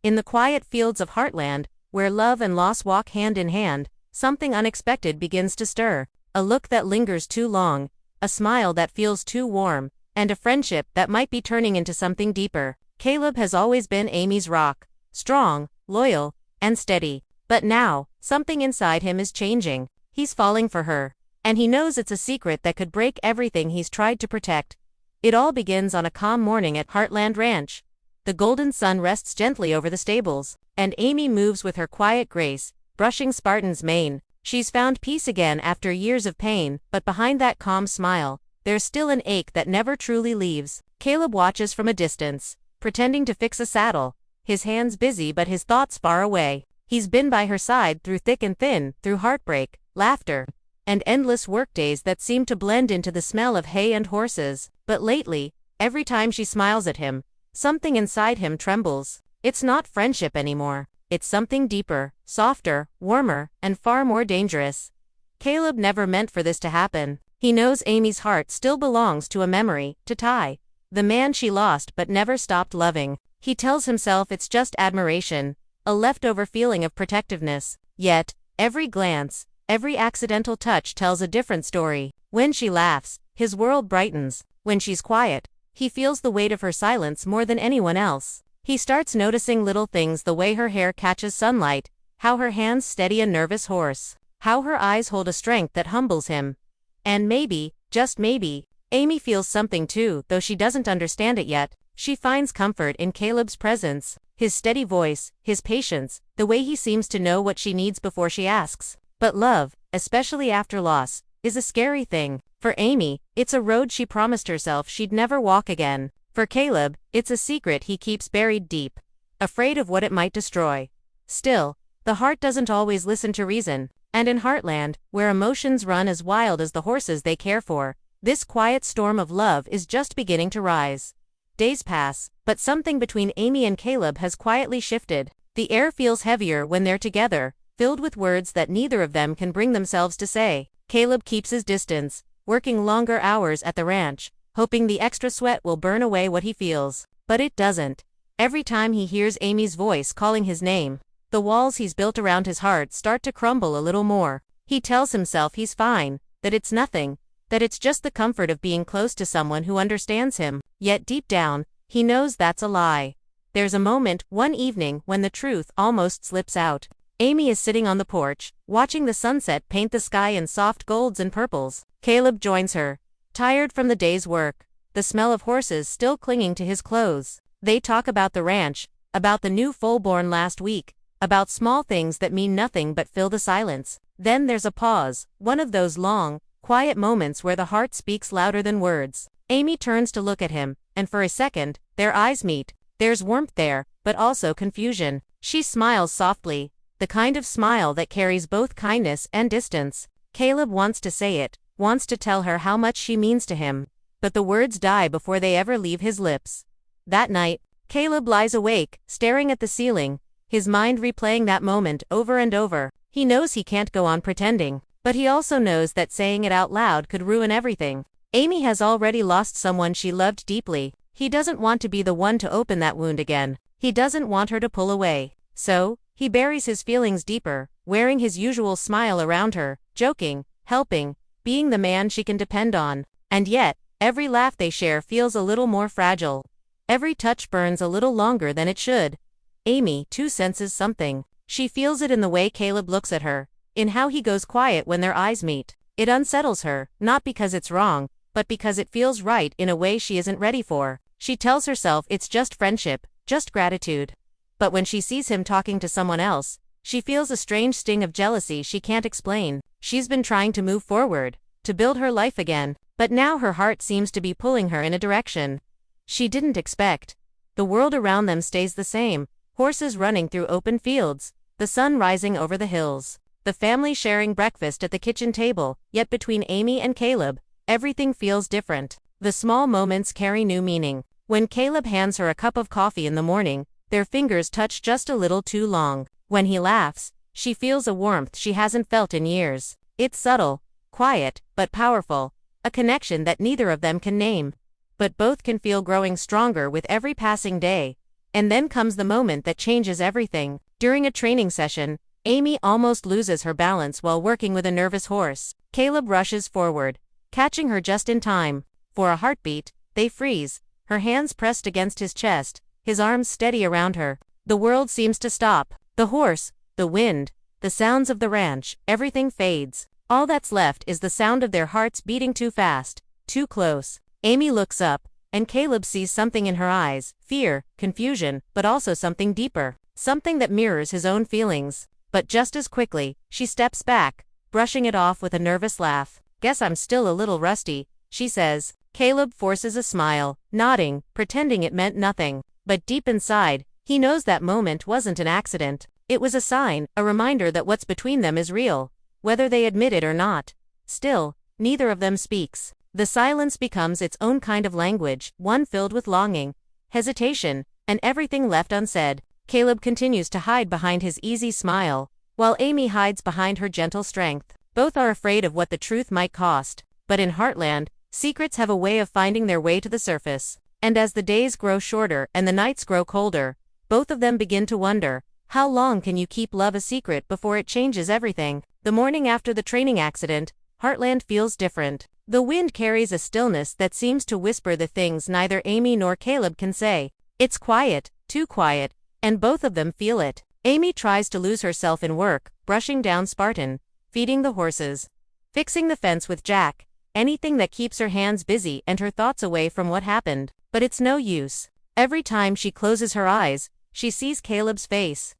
In the quiet fields of Heartland, where love and loss walk hand in hand, something unexpected begins to stir. A look that lingers too long, a smile that feels too warm, and a friendship that might be turning into something deeper. Caleb has always been Amy's rock, strong, loyal, and steady. But now, something inside him is changing. He's falling for her. And he knows it's a secret that could break everything he's tried to protect. It all begins on a calm morning at Heartland Ranch. The golden sun rests gently over the stables, and Amy moves with her quiet grace, brushing Spartan's mane. She's found peace again after years of pain, but behind that calm smile, there's still an ache that never truly leaves. Caleb watches from a distance, pretending to fix a saddle, his hands busy but his thoughts far away. He's been by her side through thick and thin, through heartbreak, laughter, and endless workdays that seem to blend into the smell of hay and horses. But lately, every time she smiles at him, something inside him trembles. It's not friendship anymore. It's something deeper, softer, warmer, and far more dangerous. Caleb never meant for this to happen. He knows Amy's heart still belongs to a memory, to Ty, the man she lost but never stopped loving. He tells himself it's just admiration, a leftover feeling of protectiveness. Yet, every glance, every accidental touch tells a different story. When she laughs, his world brightens. When she's quiet, he feels the weight of her silence more than anyone else. He starts noticing little things, the way her hair catches sunlight, how her hands steady a nervous horse, how her eyes hold a strength that humbles him. And maybe, just maybe, Amy feels something too, though she doesn't understand it yet. She finds comfort in Caleb's presence, his steady voice, his patience, the way he seems to know what she needs before she asks. But love, especially after loss, is a scary thing. For Amy, it's a road she promised herself she'd never walk again. For Caleb, it's a secret he keeps buried deep, afraid of what it might destroy. Still, the heart doesn't always listen to reason, and in Heartland, where emotions run as wild as the horses they care for, this quiet storm of love is just beginning to rise. Days pass, but something between Amy and Caleb has quietly shifted. The air feels heavier when they're together, filled with words that neither of them can bring themselves to say. Caleb keeps his distance, working longer hours at the ranch, hoping the extra sweat will burn away what he feels. But it doesn't. Every time he hears Amy's voice calling his name, the walls he's built around his heart start to crumble a little more. He tells himself he's fine, that it's nothing, that it's just the comfort of being close to someone who understands him. Yet deep down, he knows that's a lie. There's a moment, one evening, when the truth almost slips out. Amy is sitting on the porch, watching the sunset paint the sky in soft golds and purples. Caleb joins her, tired from the day's work, the smell of horses still clinging to his clothes. They talk about the ranch, about the new foal-born last week, about small things that mean nothing but fill the silence. Then there's a pause, one of those long, quiet moments where the heart speaks louder than words. Amy turns to look at him, and for a second, their eyes meet. There's warmth there, but also confusion. She smiles softly, the kind of smile that carries both kindness and distance. Caleb wants to say it, wants to tell her how much she means to him, but the words die before they ever leave his lips. That night, Caleb lies awake, staring at the ceiling, his mind replaying that moment over and over. He knows he can't go on pretending, but he also knows that saying it out loud could ruin everything. Amy has already lost someone she loved deeply. He doesn't want to be the one to open that wound again. He doesn't want her to pull away. So, he buries his feelings deeper, wearing his usual smile around her, joking, helping, being the man she can depend on. And yet, every laugh they share feels a little more fragile. Every touch burns a little longer than it should. Amy, too, senses something. She feels it in the way Caleb looks at her, in how he goes quiet when their eyes meet. It unsettles her, not because it's wrong, but because it feels right in a way she isn't ready for. She tells herself it's just friendship, just gratitude. But when she sees him talking to someone else, she feels a strange sting of jealousy she can't explain. She's been trying to move forward, to build her life again, but now her heart seems to be pulling her in a direction she didn't expect. The world around them stays the same, horses running through open fields, the sun rising over the hills, the family sharing breakfast at the kitchen table. Yet between Amy and Caleb, everything feels different. The small moments carry new meaning. When Caleb hands her a cup of coffee in the morning, their fingers touch just a little too long. When he laughs, she feels a warmth she hasn't felt in years. It's subtle, quiet, but powerful, a connection that neither of them can name, but both can feel growing stronger with every passing day. And then comes the moment that changes everything. During a training session, Amy almost loses her balance while working with a nervous horse. Caleb rushes forward, catching her just in time. For a heartbeat, they freeze, her hands pressed against his chest, his arms steady around her. The world seems to stop. The horse, the wind, the sounds of the ranch, everything fades. All that's left is the sound of their hearts beating too fast, too close. Amy looks up, and Caleb sees something in her eyes, fear, confusion, but also something deeper, something that mirrors his own feelings. But just as quickly, she steps back, brushing it off with a nervous laugh. "Guess I'm still a little rusty," she says. Caleb forces a smile, nodding, pretending it meant nothing. But deep inside, he knows that moment wasn't an accident. It was a sign, a reminder that what's between them is real, whether they admit it or not. Still, neither of them speaks. The silence becomes its own kind of language, one filled with longing, hesitation, and everything left unsaid. Caleb continues to hide behind his easy smile, while Amy hides behind her gentle strength. Both are afraid of what the truth might cost. But in Heartland, secrets have a way of finding their way to the surface. And as the days grow shorter and the nights grow colder, both of them begin to wonder, how long can you keep love a secret before it changes everything? The morning after the training accident, Heartland feels different. The wind carries a stillness that seems to whisper the things neither Amy nor Caleb can say. It's quiet, too quiet, and both of them feel it. Amy tries to lose herself in work, brushing down Spartan, feeding the horses, fixing the fence with Jack, anything that keeps her hands busy and her thoughts away from what happened. But it's no use. Every time she closes her eyes, she sees Caleb's face.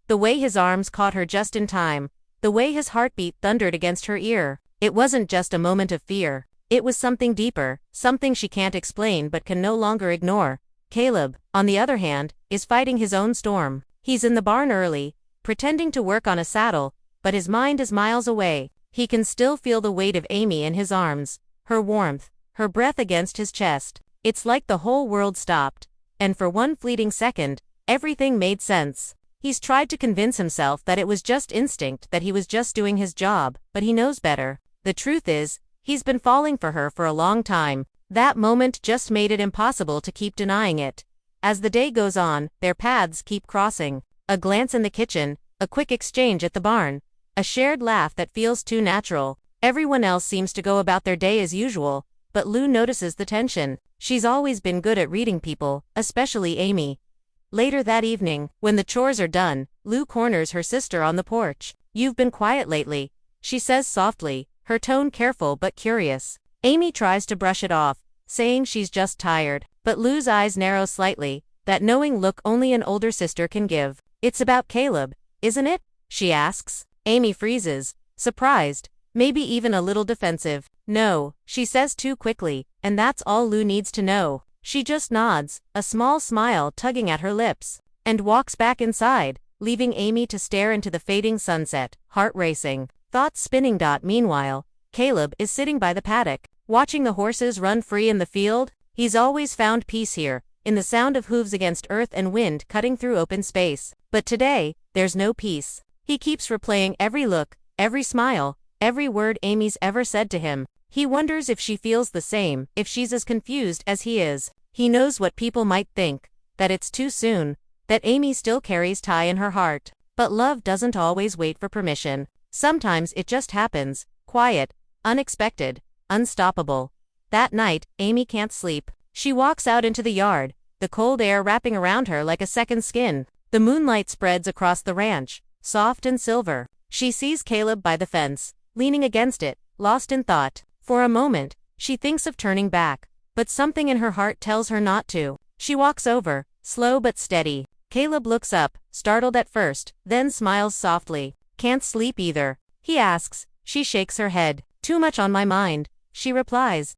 The way his arms caught her just in time, the way his heartbeat thundered against her ear. It wasn't just a moment of fear. It was something deeper, something she can't explain but can no longer ignore. Caleb, on the other hand, is fighting his own storm. He's in the barn early, pretending to work on a saddle, but his mind is miles away. He can still feel the weight of Amy in his arms, her warmth, her breath against his chest. It's like the whole world stopped. And for one fleeting second, everything made sense. He's tried to convince himself that it was just instinct, that he was just doing his job, but he knows better. The truth is, he's been falling for her for a long time. That moment just made it impossible to keep denying it. As the day goes on, their paths keep crossing. A glance in the kitchen, a quick exchange at the barn, a shared laugh that feels too natural. Everyone else seems to go about their day as usual, but Lou notices the tension. She's always been good at reading people, especially Amy. Later that evening, when the chores are done, Lou corners her sister on the porch. "You've been quiet lately," she says softly, her tone careful but curious. Amy tries to brush it off, saying she's just tired, but Lou's eyes narrow slightly, that knowing look only an older sister can give. "It's about Caleb, isn't it?" she asks. Amy freezes, surprised, maybe even a little defensive. "No," she says too quickly, and that's all Lou needs to know. She just nods, a small smile tugging at her lips, and walks back inside, leaving Amy to stare into the fading sunset, heart racing, thoughts spinning. Meanwhile, Caleb is sitting by the paddock, watching the horses run free in the field. He's always found peace here, in the sound of hooves against earth and wind cutting through open space. But today, there's no peace. He keeps replaying every look, every smile, every word Amy's ever said to him. He wonders if she feels the same, if she's as confused as he is. He knows what people might think, that it's too soon, that Amy still carries Ty in her heart. But love doesn't always wait for permission. Sometimes it just happens, quiet, unexpected, unstoppable. That night, Amy can't sleep. She walks out into the yard, the cold air wrapping around her like a second skin. The moonlight spreads across the ranch, soft and silver. She sees Caleb by the fence, leaning against it, lost in thought. For a moment, she thinks of turning back, but something in her heart tells her not to. She walks over, slow but steady. Caleb looks up, startled at first, then smiles softly. "Can't sleep either?" he asks. She shakes her head. "Too much on my mind," she replies.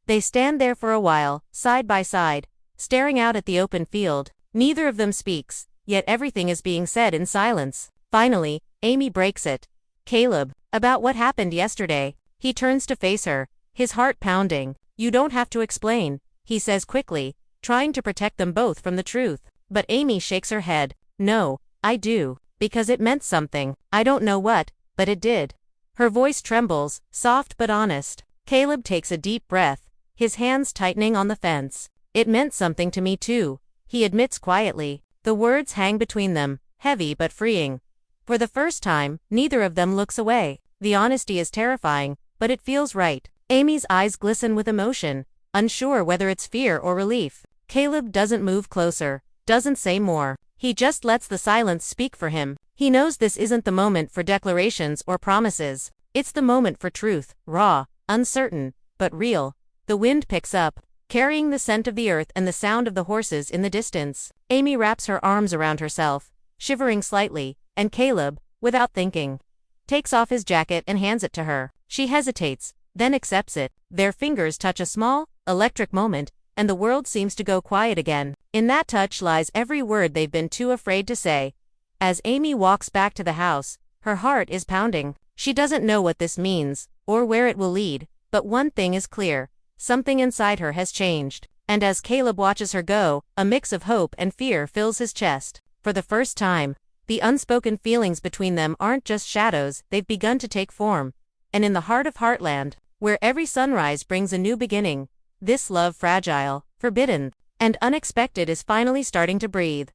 They stand there for a while, side by side, staring out at the open field. Neither of them speaks, yet everything is being said in silence. Finally, Amy breaks it. "Caleb, about what happened yesterday." He turns to face her, his heart pounding. "You don't have to explain," he says quickly, trying to protect them both from the truth. But Amy shakes her head. "No, I do, because it meant something. I don't know what, but it did." Her voice trembles, soft but honest. Caleb takes a deep breath, his hands tightening on the fence. "It meant something to me too," he admits quietly. The words hang between them, heavy but freeing. For the first time, neither of them looks away. The honesty is terrifying, but it feels right. Amy's eyes glisten with emotion, unsure whether it's fear or relief. Caleb doesn't move closer, doesn't say more. He just lets the silence speak for him. He knows this isn't the moment for declarations or promises. It's the moment for truth, raw, uncertain, but real. The wind picks up, carrying the scent of the earth and the sound of the horses in the distance. Amy wraps her arms around herself, shivering slightly, and Caleb, without thinking, takes off his jacket and hands it to her. She hesitates, then accepts it. Their fingers touch a small, electric moment, and the world seems to go quiet again. In that touch lies every word they've been too afraid to say. As Amy walks back to the house, her heart is pounding. She doesn't know what this means, or where it will lead, but one thing is clear. Something inside her has changed. And as Caleb watches her go, a mix of hope and fear fills his chest. For the first time, the unspoken feelings between them aren't just shadows, they've begun to take form. And in the heart of Heartland, where every sunrise brings a new beginning, this love, fragile, forbidden, and unexpected, is finally starting to breathe.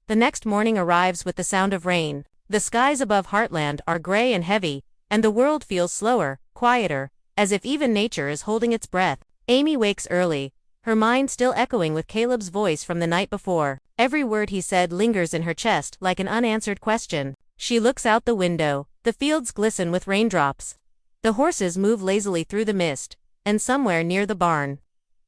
The next morning arrives with the sound of rain. The skies above Heartland are gray and heavy, and the world feels slower, quieter, as if even nature is holding its breath. Amy wakes early, her mind still echoing with Caleb's voice from the night before. Every word he said lingers in her chest like an unanswered question. She looks out the window. The fields glisten with raindrops. The horses move lazily through the mist, and somewhere near the barn,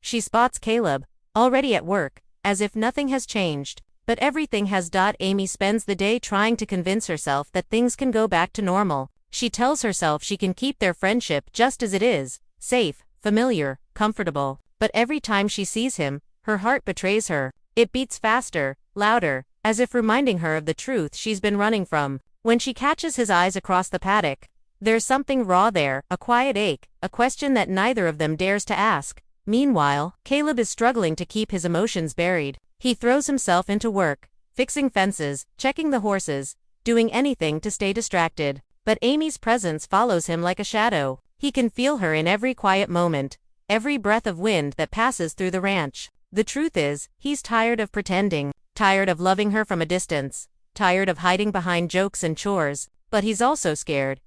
she spots Caleb, already at work, as if nothing has changed. But everything has. Amy spends the day trying to convince herself that things can go back to normal. She tells herself she can keep their friendship just as it is, safe, familiar, comfortable. But every time she sees him, her heart betrays her. It beats faster, louder, as if reminding her of the truth she's been running from. When she catches his eyes across the paddock, there's something raw there, a quiet ache, a question that neither of them dares to ask. Meanwhile, Caleb is struggling to keep his emotions buried. He throws himself into work, fixing fences, checking the horses, doing anything to stay distracted. But Amy's presence follows him like a shadow. He can feel her in every quiet moment, every breath of wind that passes through the ranch. The truth is, he's tired of pretending, tired of loving her from a distance, tired of hiding behind jokes and chores, but he's also scared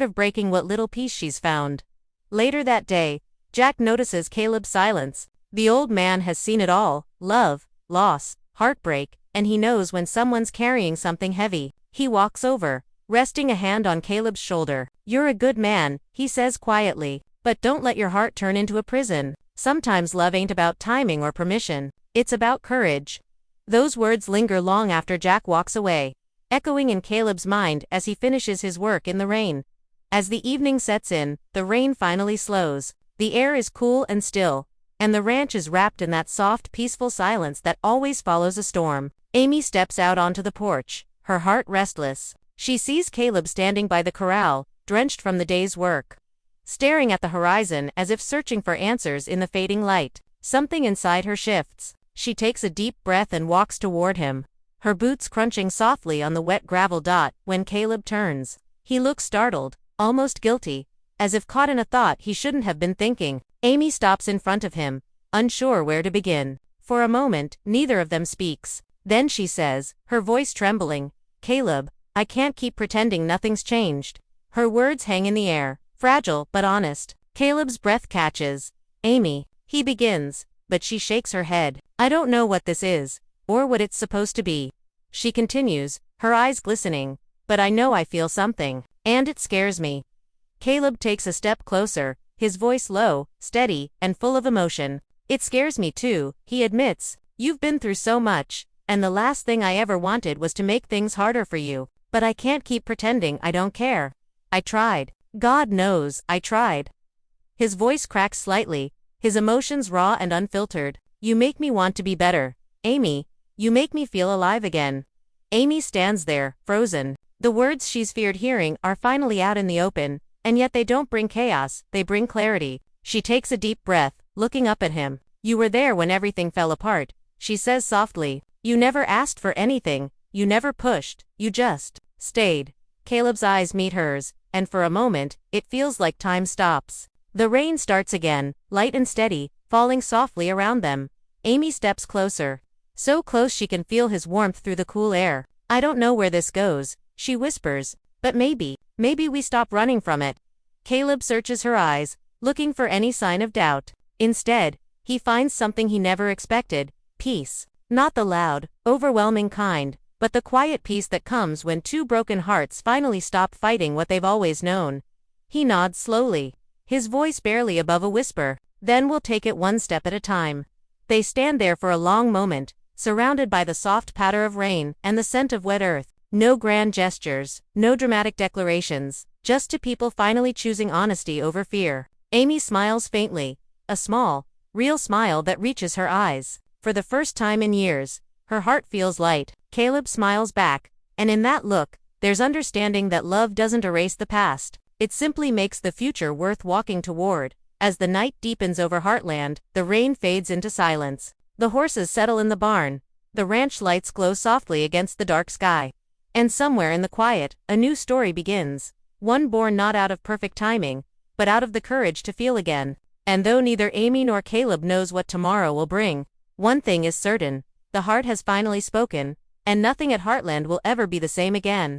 of breaking what little peace she's found. Later that day, Jack notices Caleb's silence. The old man has seen it all: love, loss, heartbreak, and he knows when someone's carrying something heavy. He walks over, resting a hand on Caleb's shoulder. "You're a good man," he says quietly, "but don't let your heart turn into a prison. Sometimes love ain't about timing or permission. It's about courage." Those words linger long after Jack walks away, echoing in Caleb's mind as he finishes his work in the rain. As the evening sets in, the rain finally slows. The air is cool and still, and the ranch is wrapped in that soft, peaceful silence that always follows a storm. Amy steps out onto the porch, her heart restless. She sees Caleb standing by the corral, drenched from the day's work, staring at the horizon as if searching for answers in the fading light. Something inside her shifts. She takes a deep breath and walks toward him, her boots crunching softly on the wet gravel. When Caleb turns, he looks startled, almost guilty, as if caught in a thought he shouldn't have been thinking. Amy stops in front of him, unsure where to begin. For a moment, neither of them speaks. Then she says, her voice trembling, "Caleb, I can't keep pretending nothing's changed." Her words hang in the air, fragile but honest. Caleb's breath catches. "Amy," he begins, but she shakes her head. "I don't know what this is, or what it's supposed to be," she continues, her eyes glistening, "but I know I feel something, and it scares me." Caleb takes a step closer, his voice low, steady, and full of emotion. "It scares me too," he admits. "You've been through so much, and the last thing I ever wanted was to make things harder for you. But I can't keep pretending I don't care. I tried. God knows, I tried." His voice cracks slightly, his emotions raw and unfiltered. "You make me want to be better, Amy. You make me feel alive again." Amy stands there, frozen. The words she's feared hearing are finally out in the open, and yet they don't bring chaos, they bring clarity. She takes a deep breath, looking up at him. "You were there when everything fell apart," she says softly. "You never asked for anything, you never pushed, you just stayed." Caleb's eyes meet hers, and for a moment, it feels like time stops. The rain starts again, light and steady, falling softly around them. Amy steps closer, So close she can feel his warmth through the cool air. I don't know where this goes, she whispers, but maybe we stop running from it. Caleb searches her eyes, looking for any sign of doubt. Instead, he finds something he never expected: peace. Not the loud, overwhelming kind, but the quiet peace that comes when two broken hearts finally stop fighting what they've always known. He nods slowly, his voice barely above a whisper. Then we'll take it one step at a time. They stand there for a long moment, surrounded by the soft patter of rain and the scent of wet earth. No grand gestures, no dramatic declarations, just two people finally choosing honesty over fear. Amy smiles faintly, a small, real smile that reaches her eyes. For the first time in years, her heart feels light. Caleb smiles back, and in that look, there's understanding that love doesn't erase the past. It simply makes the future worth walking toward. As the night deepens over Heartland, the rain fades into silence. The horses settle in the barn. The ranch lights glow softly against the dark sky. And somewhere in the quiet, a new story begins. One born not out of perfect timing, but out of the courage to feel again. And though neither Amy nor Caleb knows what tomorrow will bring, one thing is certain: the heart has finally spoken, and nothing at Heartland will ever be the same again.